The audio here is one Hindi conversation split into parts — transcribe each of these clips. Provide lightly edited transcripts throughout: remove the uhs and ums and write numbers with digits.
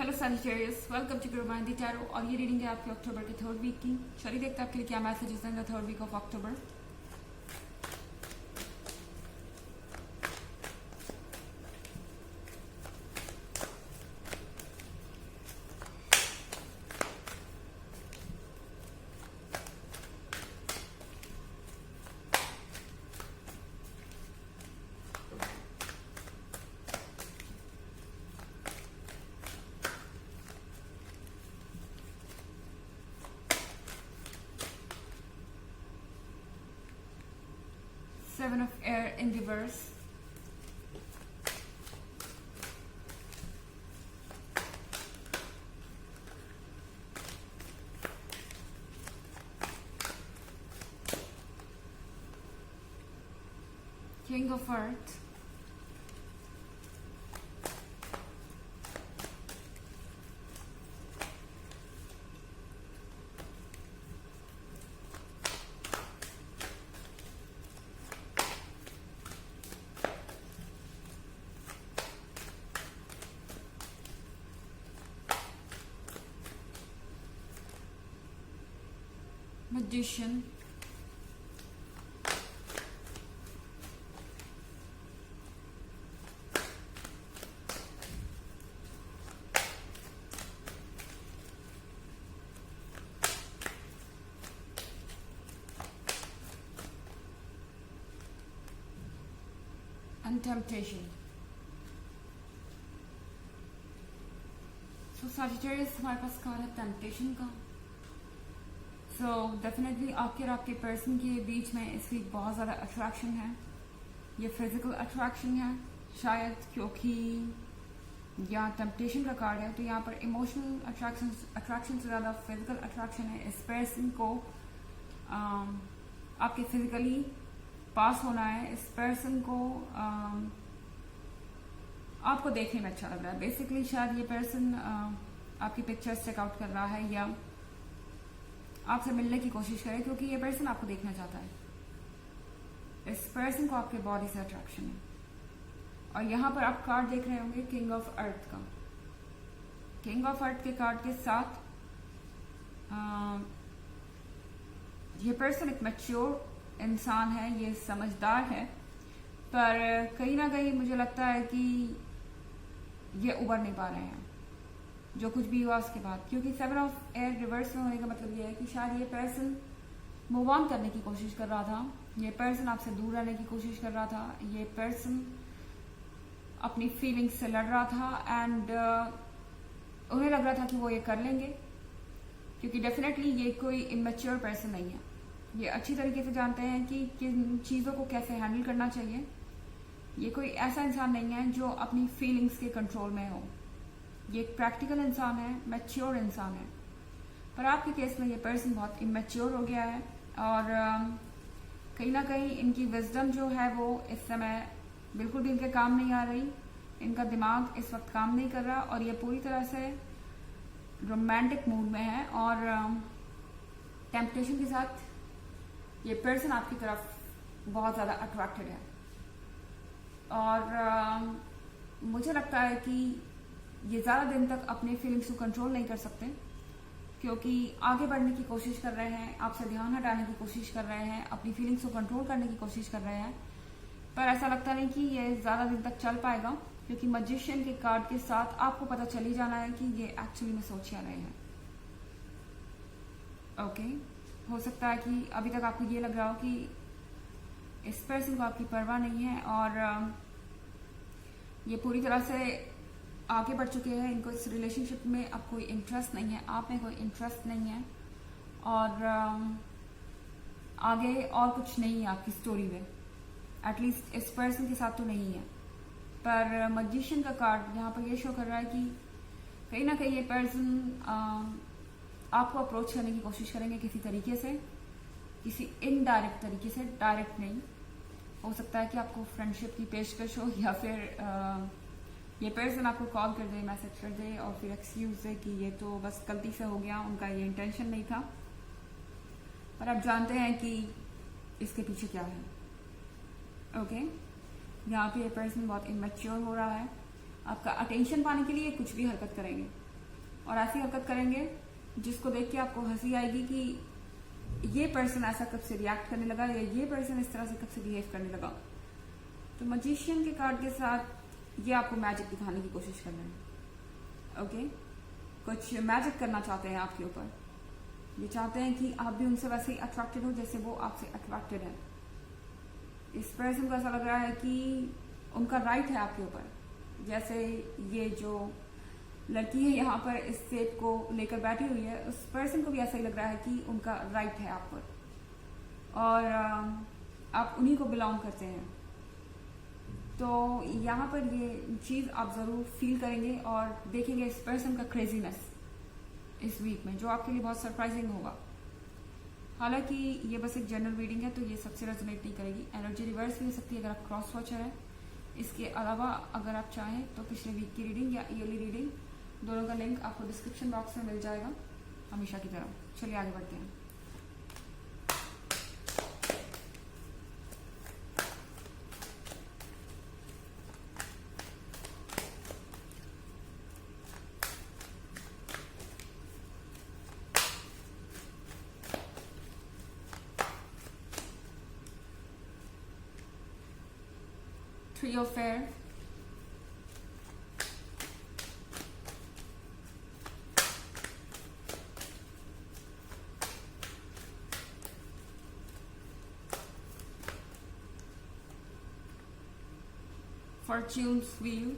हेलो सैजिटेरियस, वेलकम टू गुरुमाइंदी टैरो। और ये रीडिंग है आपके अक्टूबर के थर्ड वीक की। चलिए देखते हैं आपके लिए क्या मैसेजेस हैं third week of October. Seven of Air in reverse. King of Earth. Magician. And temptation. So Sagittarius, हमारे पास कार्ड है टेम्पटेशन का। सो डेफिनेटली आपके और आपके पर्सन के बीच में इस वीक बहुत ज़्यादा अट्रैक्शन है। ये फिजिकल अट्रैक्शन है शायद, क्योंकि यहाँ टेम्पटेशन का कार्ड है, तो यहाँ पर इमोशनल अट्रैक्शन से ज़्यादा फिजिकल अट्रैक्शन है। इस पर्सन को आपके फिजिकली पास होना है। इस पर्सन को आपको देखने में अच्छा लग रहा है। बेसिकली शायद ये पर्सन आपकी पिक्चर्स चेकआउट कर रहा है या आपसे मिलने की कोशिश करे, क्योंकि ये पर्सन आपको देखना चाहता है। इस पर्सन को आपके बॉडी से अट्रैक्शन है। और यहाँ पर आप कार्ड देख रहे होंगे किंग ऑफ अर्थ का। किंग ऑफ अर्थ के कार्ड के साथ ये पर्सन एक मैच्योर इंसान है, ये समझदार है, पर कहीं ना कहीं मुझे लगता है कि ये उबर नहीं पा रहे हैं जो कुछ भी हुआ उसके बाद, क्योंकि सेवन ऑफ एयर रिवर्स में होने का मतलब ये है कि शायद ये पर्सन मूव ऑन करने की कोशिश कर रहा था। ये पर्सन आपसे दूर रहने की कोशिश कर रहा था। ये पर्सन अपनी फीलिंग्स से लड़ रहा था एंड उन्हें लग रहा था कि वो ये कर लेंगे, क्योंकि डेफिनेटली ये कोई इमेच्योर पर्सन नहीं है। ये अच्छी तरीके से जानते हैं कि किन चीज़ों को कैसे हैंडल करना चाहिए। ये कोई ऐसा इंसान नहीं है जो अपनी फीलिंग्स के कंट्रोल में हो। ये एक प्रैक्टिकल इंसान है, मैच्योर इंसान है। पर आपके केस में ये पर्सन बहुत इमेच्योर हो गया है और कहीं ना कहीं इनकी विजडम जो है वो इस समय बिल्कुल भी इनके काम नहीं आ रही। इनका दिमाग इस वक्त काम नहीं कर रहा और ये पूरी तरह से रोमांटिक मूड में है। और टेम्पटेशन के साथ ये पर्सन आपकी तरफ बहुत ज़्यादा अट्रैक्टेड है। और मुझे लगता है कि ये ज़्यादा दिन तक अपने फीलिंग्स को कंट्रोल नहीं कर सकते, क्योंकि आगे बढ़ने की कोशिश कर रहे हैं, आपसे ध्यान हटाने की कोशिश कर रहे हैं, अपनी फीलिंग्स को कंट्रोल करने की कोशिश कर रहे हैं। पर ऐसा लगता नहीं कि ये ज़्यादा दिन तक चल पाएगा, क्योंकि मैजिशियन के कार्ड के साथ आपको पता चल ही जाना है कि ये एक्चुअली में सोच क्या रहे हैं। ओके, हो सकता है कि अभी तक आपको ये लग रहा हो कि इस पर्सन को आपकी परवाह नहीं है और ये पूरी तरह से आगे बढ़ चुके हैं। इनको इस रिलेशनशिप में अब कोई इंटरेस्ट नहीं है, आप में कोई इंटरेस्ट नहीं है और आगे और कुछ नहीं है आपकी स्टोरी में, एटलीस्ट इस पर्सन के साथ तो नहीं है। पर मैजिशियन का कार्ड यहाँ पर ये शो कर रहा है कि कहीं ना कहीं ये पर्सन आपको अप्रोच करने की कोशिश करेंगे किसी तरीके से, किसी इनडायरेक्ट तरीके से, डायरेक्ट नहीं। हो सकता है कि आपको फ्रेंडशिप की पेशकश हो या फिर ये पर्सन आपको कॉल कर दे, मैसेज कर दे और फिर एक्सक्यूज दे कि ये तो बस गलती से हो गया, उनका ये इंटेंशन नहीं था। पर आप जानते हैं कि इसके पीछे क्या है। ओके, यहाँ पे ये पर्सन बहुत इमेच्योर हो रहा है। आपका अटेंशन पाने के लिए कुछ भी हरकत करेंगे, और ऐसी हरकत करेंगे जिसको देख के आपको हंसी आएगी कि ये पर्सन ऐसा कब से रिएक्ट करने लगा या ये पर्सन इस तरह से कब से बिहेव करने लगा। तो मजिशियन के कार्ड के साथ ये आपको मैजिक दिखाने की कोशिश कर रहे हैं। ओके, कुछ मैजिक करना चाहते हैं आपके ऊपर। ये चाहते हैं कि आप भी उनसे वैसे ही अट्रैक्टेड हो जैसे वो आपसे अट्रैक्टेड है। इस पर्सन को ऐसा लग रहा है कि उनका राइट है आपके ऊपर। जैसे ये जो लड़की है यहाँ पर इस सेब को लेकर बैठी हुई है, उस पर्सन को भी ऐसा ही लग रहा है कि उनका राइट है आप पर और आप उन्हीं को बिलोंग करते हैं। तो यहाँ पर ये चीज़ आप ज़रूर फील करेंगे और देखेंगे इस पर्सन का क्रेजीनेस इस वीक में, जो आपके लिए बहुत सरप्राइजिंग होगा। हालांकि ये बस एक जनरल रीडिंग है तो ये सबसे रेजोनेट नहीं करेगी। एनर्जी रिवर्स भी हो सकती है अगर आप क्रॉस वॉचर है। इसके अलावा अगर आप चाहें तो पिछले वीक की रीडिंग या ईयरली रीडिंग दोनों का लिंक आपको डिस्क्रिप्शन बॉक्स में मिल जाएगा हमेशा की तरह। चलिए आगे बढ़ते हैं। Three of Air, Fortune's Wheel,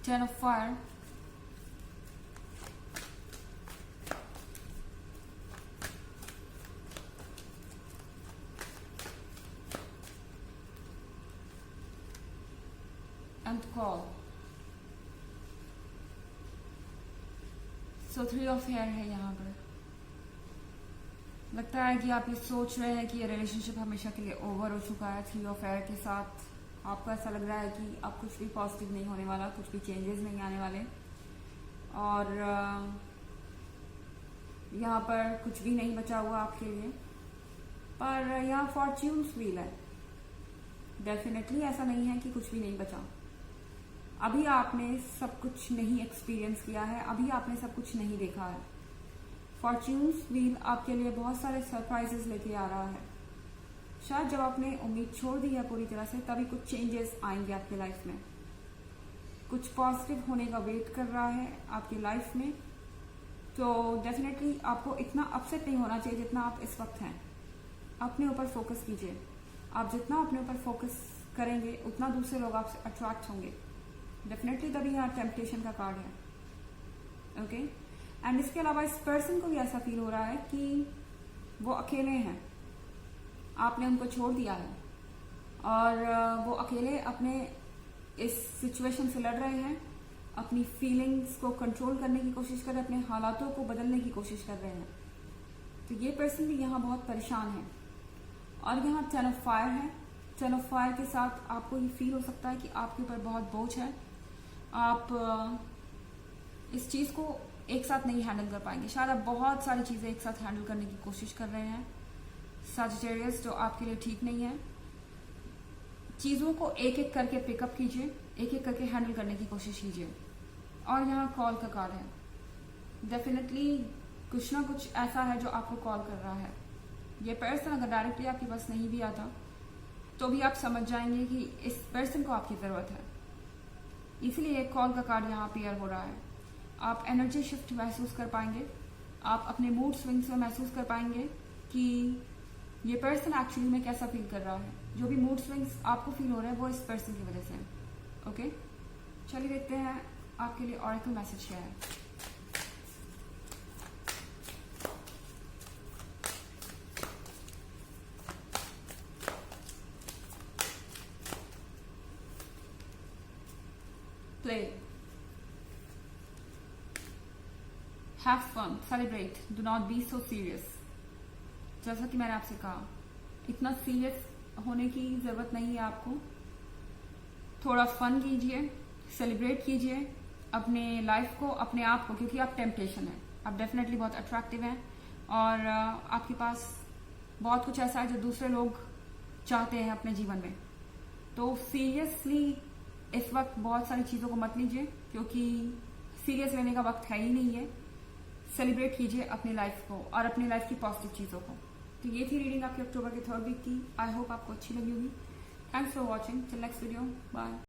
Ten of Fire, and Call. So Three of Air है यहाँ पर। लगता है कि आप ये सोच रहे हैं कि ये रिलेशनशिप हमेशा के लिए ओवर हो चुका है। Three of Air के साथ आपको ऐसा लग रहा है कि अब कुछ भी पॉजिटिव नहीं होने वाला, कुछ भी चेंजेस नहीं आने वाले और यहाँ पर कुछ भी नहीं बचा हुआ आपके लिए। पर यहाँ फॉर्च्यून्स व्हील है। डेफिनेटली ऐसा नहीं है कि कुछ भी नहीं बचा। अभी आपने सब कुछ नहीं एक्सपीरियंस किया है, अभी आपने सब कुछ नहीं देखा है। फॉर्च्यून्स व्हील आपके लिए बहुत सारे सरप्राइजेस लेके आ रहा है। शायद जब आपने उम्मीद छोड़ दी है पूरी तरह से तभी कुछ चेंजेस आएंगे आपकी लाइफ में। कुछ पॉजिटिव होने का वेट कर रहा है आपकी लाइफ में। तो डेफिनेटली आपको इतना अपसेट नहीं होना चाहिए जितना आप इस वक्त हैं। अपने ऊपर फोकस कीजिए। आप जितना अपने ऊपर फोकस करेंगे उतना दूसरे लोग आपसे अट्रैक्ट होंगे। डेफिनेटली तभी यहाँ टेम्पटेशन का कार्ड है। ओके, एंड इसके अलावा इस पर्सन को भी ऐसा फील हो रहा है कि वो अकेले हैं, आपने उनको छोड़ दिया है और वो अकेले अपने इस सिचुएशन से लड़ रहे हैं। अपनी फीलिंग्स को कंट्रोल करने की कोशिश कर रहे हैं, अपने हालातों को बदलने की कोशिश कर रहे हैं। तो ये पर्सन भी यहाँ बहुत परेशान है। और यहाँ 10 ऑफ फायर है। 10 ऑफ फायर के साथ आपको ये फील हो सकता है कि आपके ऊपर बहुत बोझ है। आप इस चीज़ को एक साथ नहीं हैंडल कर पाएंगे। शायद आप बहुत सारी चीज़ें एक साथ हैंडल करने की कोशिश कर रहे हैं सजिटेरियस, जो आपके लिए ठीक नहीं है। चीज़ों को एक एक करके पिकअप कीजिए, एक एक करके हैंडल करने की कोशिश कीजिए। और यहाँ कॉल का कार्ड है। डेफिनेटली कुछ ना कुछ ऐसा है जो आपको कॉल कर रहा है। ये पर्सन अगर डायरेक्टली आपके पास नहीं भी आता तो भी आप समझ जाएंगे कि इस पर्सन को आपकी ज़रूरत है। इसलिए कॉल का कार्ड यहाँ अपीयर हो रहा है। आप एनर्जी शिफ्ट महसूस कर पाएंगे। आप अपने मूड स्विंग्स में महसूस कर पाएंगे कि ये पर्सन एक्चुअली में कैसा फील कर रहा है। जो भी मूड स्विंग्स आपको फील हो रहे हैं वो इस पर्सन की वजह से है। ओके, चलिए देखते हैं आपके लिए ऑरेकल मैसेज क्या है। Play, have fun, celebrate, do not be so serious. जैसा कि मैंने आपसे कहा, इतना सीरियस होने की जरूरत नहीं है आपको। थोड़ा फन कीजिए, सेलिब्रेट कीजिए अपने लाइफ को, अपने आप को, क्योंकि आप टेम्पटेशन है। आप डेफिनेटली बहुत अट्रैक्टिव हैं, और आपके पास बहुत कुछ ऐसा है जो दूसरे लोग चाहते हैं अपने जीवन में। तो सीरियसली इस वक्त बहुत सारी चीज़ों को मत लीजिए, क्योंकि सीरियस लेने का वक्त है ही नहीं है। सेलिब्रेट कीजिए अपनी लाइफ को और अपनी लाइफ की पॉजिटिव चीज़ों को। तो ये थी रीडिंग आपकी अक्टूबर के 3rd वीक की। आई होप आपको अच्छी लगी होगी। Thanks for watching. Till next video, bye.